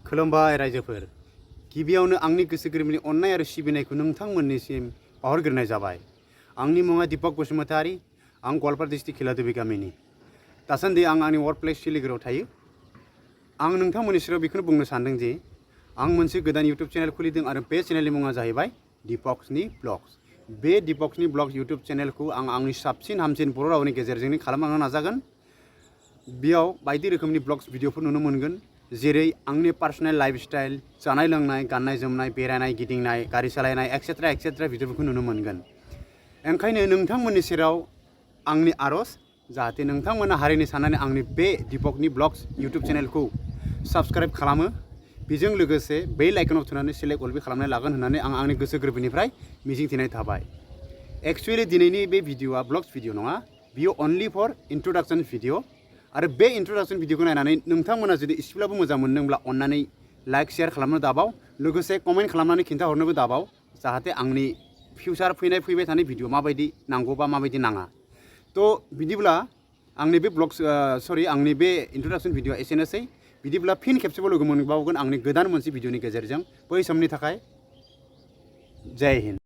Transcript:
खुलुमबाय रायजोफोर गिबियावनो आंनि गोसो गोरबोनि अननाय आरो सिबिनायखौ नोंथांमोननिसिम बावहरग्रोनाय जाबाय। आंनि मुङा दिपक बसुमतारी। आं गवालपारा डिस्ट्रिक्ट खिलादुबि गामिनि। दासान्दि आं आंनि वर्क प्लेस सिलिगुरियाव थायो। आं नोंथांमोननि सेराव बेखौनो बुंनो सानदों जे आं मोनसे गोदान इउट्युब चेनेल खुलिदों आरो बे चेनेलनि मुङा जाहैबाय दिपक्सनि ब्लग्स। बे दिपक्सनि ब्लग्स इउट्युब चेनेलखौ आं आंनि साबसिन हामसिन बर' रावनि गेजेरजों खालामलांनो नाजागोन। बेयाव बायदि रोखोमनि ब्लग्स भिडिअफोर नुनो मोनगोन, जेरै आंनि पार्सनेल लाइफस्टाइल, जानाय लोंनाय, गाननाय जोमनाय, बेरायनाय गिदिंनाय, गारि सालायनाय एक्सेट्रा एक्सेट्रा भिडिअफोरखौ नुनो मोनगोन। ओंखायनो नोंथांमोननि सेराव आंनि आरज जाहाथे नोंथांमोना हारिनि साननानै आंनि बे दिपकनि ब्लग्स इउट्युब चेनेलखौ साबस्क्राइब खालामो। बेजों लोगोसे बेल आइकनाव थुनानै सेलेक्ट अल बे खालामनाय लागोन होननानै आं आंनि गोसो गोरबोनिफ्राय मिजिंथिनाय थाबाय। एक्चुअली दिनैनि बे भिडिअआ ब्लग्स भिडिअ नङा, बियो अनलि फर इन्ट्रडक्शन भिडिअ। आरो बे इन्ट्रडक्शन भिडिअखौ नायनानै नोंथांमोना जुदि इसेब्लाबो मोजां मोनदोंब्ला अन्नानै लाइक शेयार खालामनो दाबाव, लोगोसे कमेन्ट खालामनानै खिन्थाहरनोबो दाबाव, जाहाथे आंनि फिउचार फैबाय थानाय भिडिअ माबायदि नांगौबा माबायदि नाङा। तो बिदिब्ला आंनि बे आंनि बे इन्ट्रडक्शन भिडिअआ एसेनोसै। बिदिब्ला फिन खेबसेबाव लोगो मोनबावगोन आंनि गोदान मोनसे भिडिअनि गेजेरजों। बै समनि थाखाय जय हिन्द।